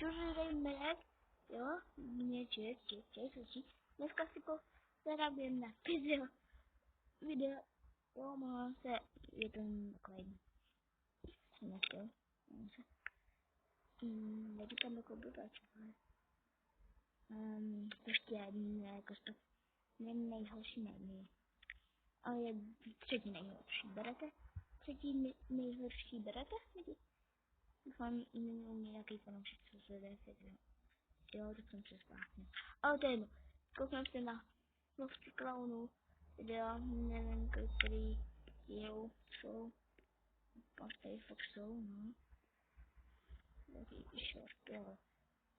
Čuřirej jo, mě čet, dneska si postavím na video, jo, mohla se, je to takový, nechtěl, neříkám jako blbač, ale, prostě jako to, nejhorší není, ale je třetí nejhorší, berete? Třetí nejhorší berete? Doufám, mě nějaký fanoušek, co se jde, jo, tak jsem se spátně. Ale to je jedno. Koukám se na Lovci klaunů, videa, nevím, který díl jsou, pak tady fakt jsou, no. Takový short, ale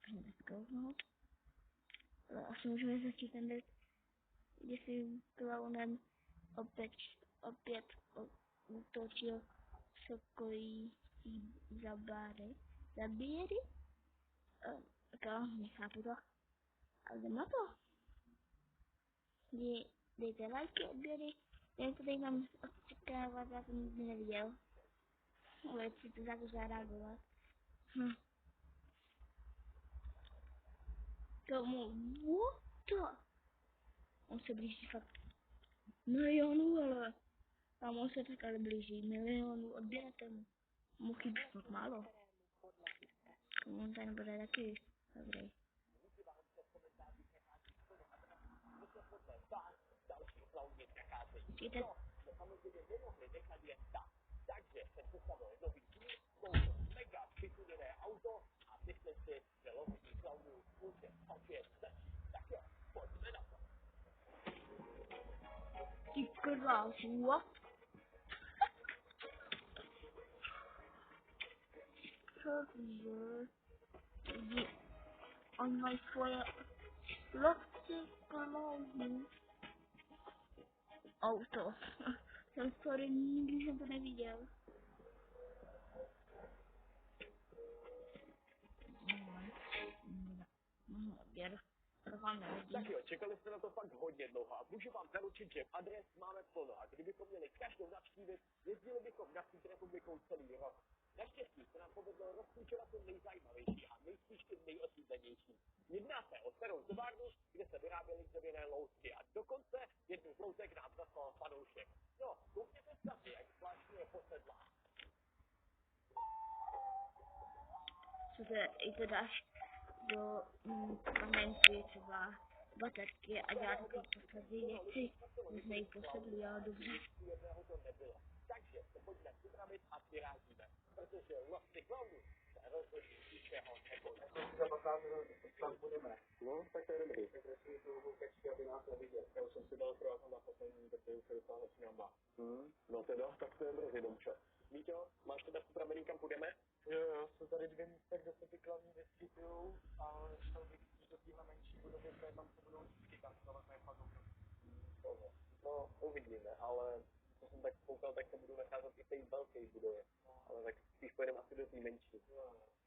hned kouknout. Ale asi můžeme začít ten věc, kde si klaunem opět útočil sokolí zabíry. Tak nechápu to. Ale jdem na to. Dejte lajky, odběry. Jen to tady mám očekávat, já jsem nikdy neviděl. Ale chci to tak zareagovat. Tomu, what the? On se blíží fakt milionů, ale tam on se takhle blíží milionů odběratelů. Mu chybí fakt málo. On tady bude taky dobrý. Víte? Ty kurva, what? Protože on mají svoje lovci klaunů auto. Jsem sorry, nikdy jsem to neviděl. Odběr. Tak jo, čekali jste na to fakt hodně dlouho a můžu vám zaručit, že adres máme plno a kdybychom měli každou navštívit, jezdili bychom napříč republikou celý rok. Naštěstí se nám povedlo rozklíčovat to nejzajímavější a nejspíš i nejosídlenější. Jedná se o starou továrnu, kde se vyráběly dřevěné loutky a dokonce jednu z loutek nám zaslal fanoušek. No, koukněte si, jak zvláštně je posedlá. Co to dáš do kamenky třeba baterky a dělat takové poslední věci, možná jí posedlí, ale dobře. Takže se pojďme připravit a vyrážíme, protože lovci klaunů se rozhodně ničeho nebojí. Tam budeme. No, tak to je dobrý. Tak prosím tu houkačky, aby nás neviděl. Já už jsem si dal pro na poslední, protože už se docela začínám bát. No teda, tak to je brzy, Domčo. Míťo, máš teda připravený, kam půjdeme? Jo, jsou tady 2 místa, kde se ty klavní vyskytujou a šel bych spíš do téhle menší budovy, které tam se budou vždycky tankovat, ne fakt obrovský. No, uvidíme, ale co jsem tak koukal, tak se budu nacházet i v té velké budově. Ale tak spíš pojedeme asi do té menší.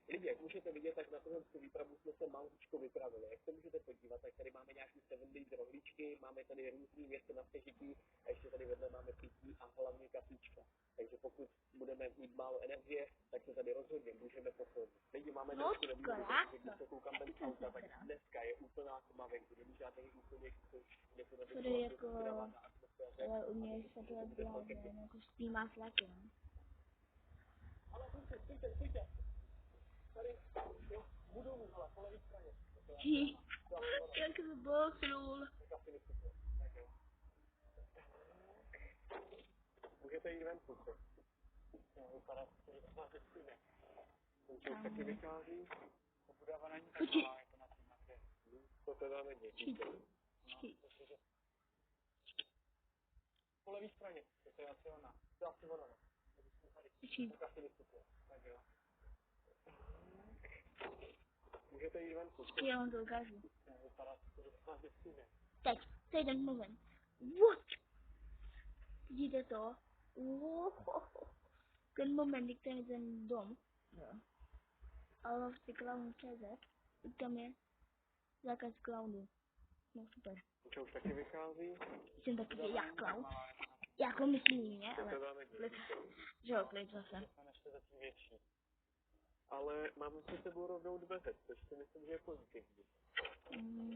Lidi, jak můžete vidět, tak na tuhle výpravu jsme se maličko vypravili. Jak se můžete podívat, tak tady máme nějaký 7 day rohlíčky, máme tady různé věci na přežití a ještě tady vedle máme pití a hlavně kafíčka. Takže pokud budeme mít málo energie, tak se tady rozhodně můžeme pochodit. Lidi, máme trošku nevýhodu, protože když se koukám ten auta, tak dneska je úplná tma venku, není žádný úplně kde to Tady jako, ale u mě se to dělá, jako spímá flaky, no. Ale pojďte. Tady, jo, budovu, ale po levé straně. Jak to bochnul. Můžete jít ven, kluci. Vypadá to, že to máte stejné. Ten už taky vychází. To budova není tak malá, jako na té mapě. To teda není. Po levé straně, to je asi ona. To je asi ono, no. Tak asi vystupuje. Tak jo. Můžete jít ven, kluci. Já vám to ukážu. Vypadá to, že to máte stejné. Teď, to je ten moment. What? Vidíte to? Ten moment, kdy ten je ten dom. Ale lovci klaunů CZ, tam je zákaz klaunů. No super. Čo už taky vychází? Jsem taky já klaun. Jako myslím, ne? To Ale teda není. že jo, klid zase. Dostaneš se zatím větší. ale mám si sebou rovnou dveře, což si myslím, že je pozitivní.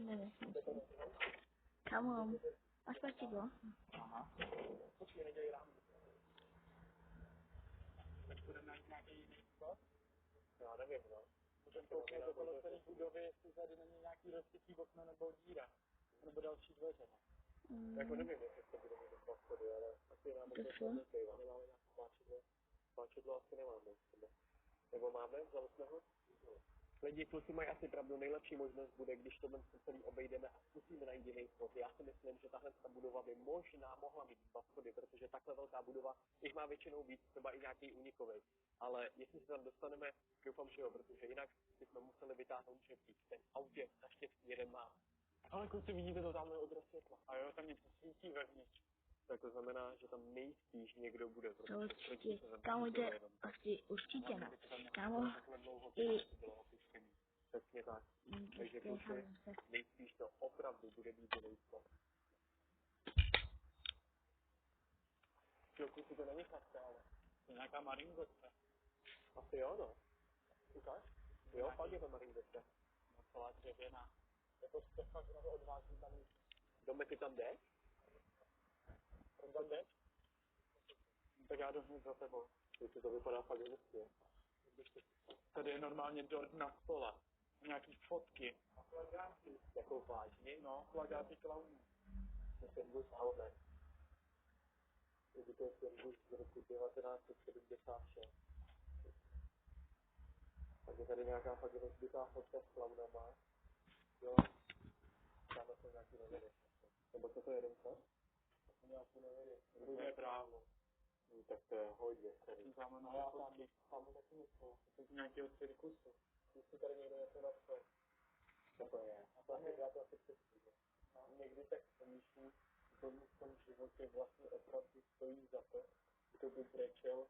Nemyslím si. Kamo, máš platidlo? Aha. Počkej, nedělej rámu. Tak budeme najít nějaký jiný spot. Já nevím, no. Můžeme kouknout okolo celé budovy, jestli tady není nějaký rozsvítí okno nebo díra. Nebo další dveře. Jako nevím, jestli to bude mít dva schody, ale asi nám To to co? nezbývá. Nemáme nějaké tlačidlo. Tlačidlo asi nemáme u sebe. Nebo máme? Vzali jsme ho? Lidi, kluci mají asi pravdu, nejlepší možnost bude, když tohle celý obejdeme a zkusíme najít jiný schod. Já si myslím, že tahle ta budova by možná mohla mít dva schody, protože takhle velká budova, jich má většinou víc, třeba i nějaký unikový. Ale jestli se tam dostaneme, doufám, že jo, protože jinak bychom museli vytáhnout žebřík. Ten autě naštěstí jeden má. Ale kluci, vidíte to tamhle odraz světla. A jo, tam něco svítí vevnitř. Tak to znamená, že tam nejspíš někdo bude, To protože určitě. Kámo, jde asi určitě ne. Kámo, i... přesně tak. Takže kluci, nejspíš to opravdu bude být jiný spot. Jo, kluci, to není chatka, ale To je nějaká maringotka. asi jo, no. Ukáž? Jo, fakt je to maringotka. No, celá dřevěná. Jako střecha, která to odvází tam. Domek, ty tam jdeš? On tam jdeš? Tak já jdu hned za tebou. Jestli to vypadá fakt hezky. Tady je normálně dort na stole. Nějaký fotky. A plagáty. Jako vážně? No, plagáty klaunů. Ten bus Albert. To je ten bus z roku 1976. Takže tady nějaká fakt rozbitá fotka s klaunama. Jo, tam jsou nějaký noviny. Nebo co to je, Remco? To jsou nějaký noviny. Rudé právo. Tak to je hodně starý. Tam na fotky. Tam taky něco. To je nějakého cirkusu. Jestli tady někdo něco napsal. Co to je? A tam je, já to asi přesvědčím. Někdy tak přemýšlím, že v tom životě vlastně opravdu stojí za to, kdo by brečel,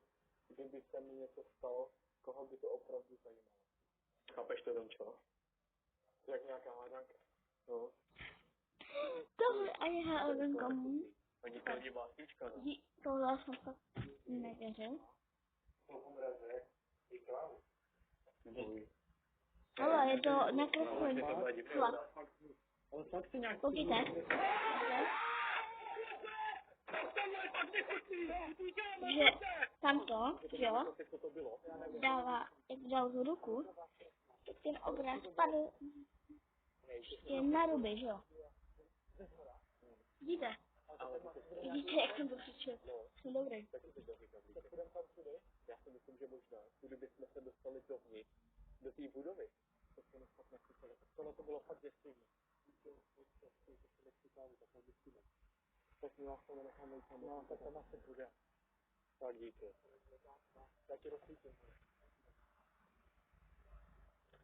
kdyby se mi něco stalo, koho by to opravdu zajímalo. Chápeš to, Dončo? Jak nějaká hádanka. No. Tohle a já jeden komu. Ani to není básnička, no. Tohle jsem fakt nevěřil. Pomraze i klávu. Ale je to nakreslený chlap. Ale fakt si nějak... Koukejte. Že tamto, jo, dává, jak dal tu ruku, tak ten obraz padl prostě na ruby, že jo. Vidíte? Vidíte, jak jsem to přičel. Jsem dobrý. Já si myslím, že možná, kdybychom se dostali dovnitř, do té budovy, to se nás fakt nechytalo. Tohle to bylo fakt děsivý. Tak my vás to nenecháme jít tam. No, tak tam asi bude. Tak díky. Já ti rozsvítím.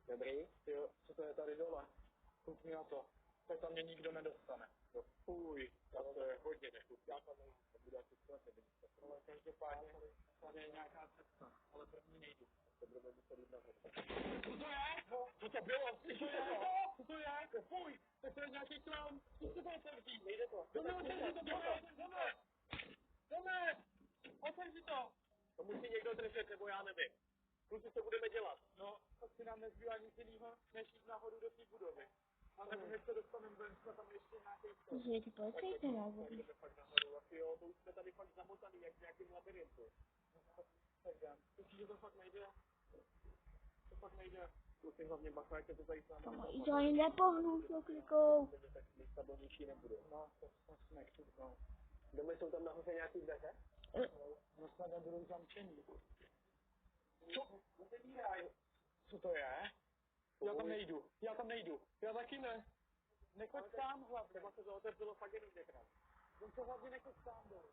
Dobrý? Jo, co to je tady dole? Koukni na to. Tak tam mě nikdo nedostane. No fuj, to je hodně nechutný. Já tam nejdu, to bude asi sklepě, Ale každopádně tady je nějaká cesta, ale první nejdu. to budeme muset jít nahoru. Co to je? No, co to bylo? Co to je? Co to je? Fuj, tak to je nějaký clown. Co se to otevří? Nejde to. Jdeme, otevři to. To musí někdo držet, nebo já nevím. Kluci, co budeme dělat? No, asi nám nezbývá nic jiného, než jít nahoru do té budovy. A nebo než se dostaneme ven, jsme tam ještě nějaký skok. Že je to policajte na Tak jdeme fakt nahoru. Asi jo, to už jsme tady fakt zamotaný, jak v nějakým labirintu. Tak jdem. Myslíš, že to fakt nejde? To fakt nejde. Kluci, hlavně bacha, jak se to tady s námi Tomo, i to ani nepohnu s klikou. tak nejstabilnější nebude. No, to jsme nechtěli. Domy jsou tam nahoře nějaký dveře? No snad nebudou zamčený. Co? Co to je? Já tam nejdu. Já taky ne. Nechoď sám hlavně. Třeba se to otevřelo fakt jenom někde. On se hlavně nechoď sám dolů.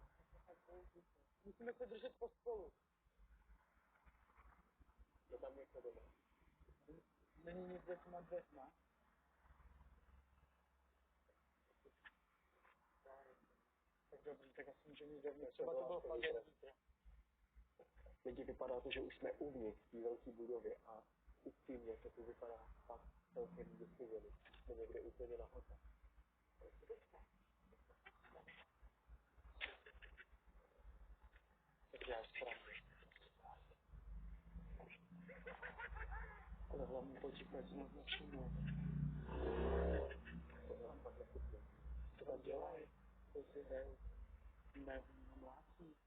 Musíme se držet pospolu. Je tam něco doma. Není nic za těma dveřma. Tak dobrý, tak asi můžeme jít dovnitř. Třeba to bylo fakt jen vítr. Lidi, vypadá to, že už jsme uvnitř té velké budovy a upřímně to tu vypadá fakt celkem děsivě. Jsme někde úplně nahoře. Tak já správně. Ale hlavně počítaj, co nás nevšimnou. Co tam dělají? To si hrajou. Ne, mlátí.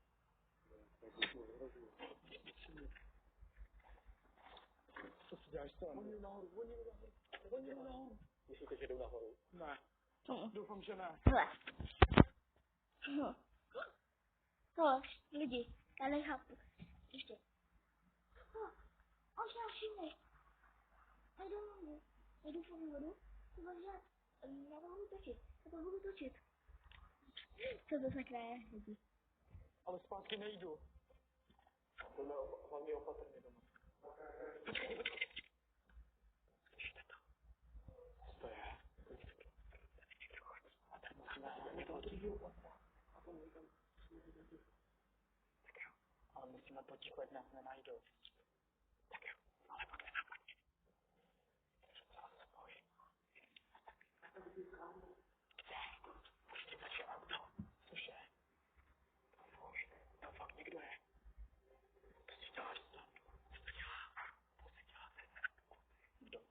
Co si děláš tam? Oni jdou nahoru. Myslíte, že jdou nahoru? Ne. Doufám, že ne. Hele. Hele, lidi, já nechápu. Ještě. On se nás všimne. Jdu po vodu, já to budu točit. Co to sakra je, lidi? Ale zpátky nejdu. Hlavně opatrně doma. Co to je? A tak musíme hlavně toho druhého. Tak jo. Ale musíme potichu, ať nás nenajdou. Tak jo. Ale pak se napadně. Co se bojí? Kde? Prostě tačí auto. Cože? Fuj, tam fakt někdo je. To si děláš tam. Co to dělá? To si děláte.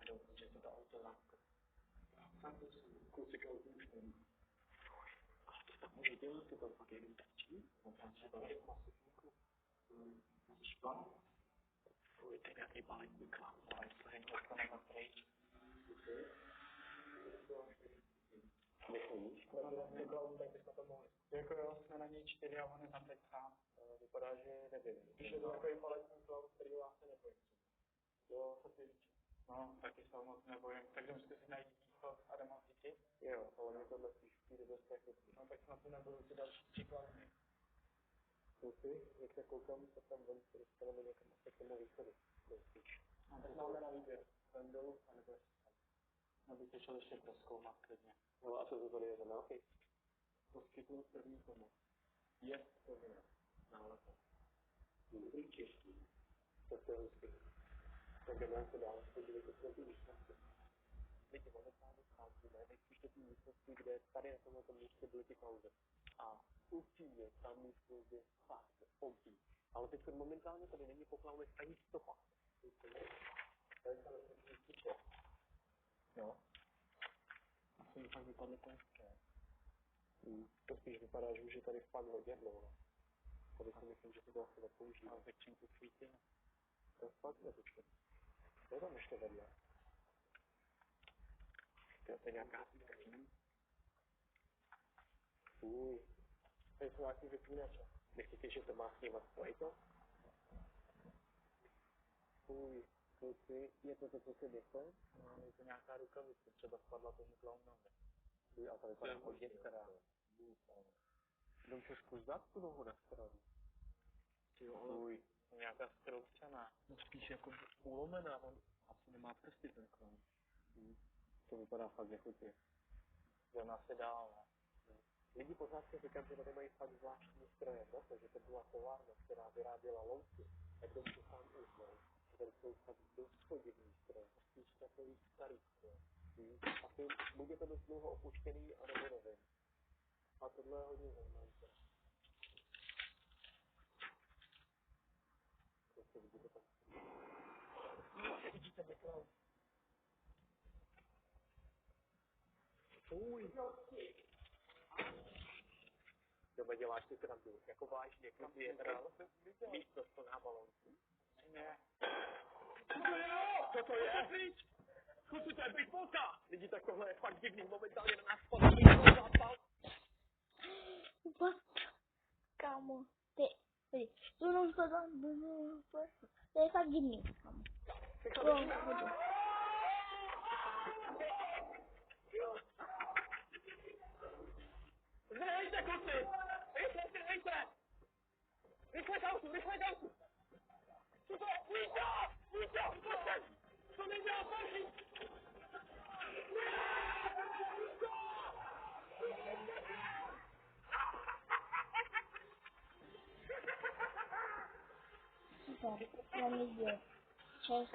Doufám, že to auto zamkne. Kousek auto už není. Fuj, ale to tam může dělat, to tam fakt jenom tačí. No tam třeba je masivníku. Špan? Fuj, ten nějaký baletní klaun, ale to jen dostaneme pryč. Myslíš? Tak bychom to mohli. Jako jo, jsme na něj 4 a on je tam teď sám. Vypadá, že nevím. Když je to takový baletní klaun, který já se nebojím. Jo, co ty víš? No, taky se ho moc nebojím. Tak jdem zkusit najít východ a jdem ho chytit. Jo, ale mě tohle spíš přijde dost technicky. No tak snad to nebudou ty další 3 klauny. Kluci, jak se koukám, tak tam ven se dostaneme někam asi k tomu východu. Spíš. No, tak máme na výběr. Jdem dolů, anebo jestli tam. No bych to šel ještě prozkoumat klidně. No a co to tady je za nápis? Poskytnout první pomoc. Je povinná. Náleza. Dobrý český. To je hezky. Tak jdeme se dál, podívejte se na ty místnosti. Lidi, momentálně scházíme nejspíš do té místnosti, kde tady na tomto místě byly ty kauzy. A upřímně, ta místnost je fakt obří. Ale teď momentálně tady není po klaunech ani stopa. Tady se nesmí slyšet. Jo. Asi mi fakt vypadlo konské. To spíš vypadá, že už je tady fakt hodně dlouho. Tady si myslím, že se to asi nepoužije. Ale tak čím to svítí? To je fakt netučím. Co je tam ještě vedle? To je nějaká skříň. To jsou nějaký vypínače. Myslíte, že to má snímat spojito? Kluci, je to to, co si myslel? No, je to nějaká rukavice, třeba spadla tomu klaunovi. A to vypadá hodně stará. Domčo, zkus dát tu nohu na stranu. Jo, nějaká zkroucená. No spíš jako ulomená, on asi nemá prsty ten klaun. To vypadá fakt nechutně. Jdeme asi dál, ne? Lidi pořád si říkám, že tady mají fakt zvláštní stroje, protože to byla továrna, která vyráběla louky. Tak Domčo sám uznal, že tady jsou fakt dost podivný stroje, a spíš takový starý stroje. Asi buď je to dost dlouho opuštěný, anebo nevím. A tohle je hodně zajímavé. Prostě vidíte tam. Vidíte, klaun. Doma děláš si srandu, jako vážně, kluci je teda místnost plná balónků. Ne. Co to je? Kluci, to je Big Bolta! Lidi, takhle je fakt divný, momentálně na nás spadl zápal. What? Kámo, ty, to je fakt divný, kámo. Zahejte, kluci! Rychle! Rychle k autu! Co to je? Víťo! Pojď! To nejde opatřit! Super, já nevěděl. Čest.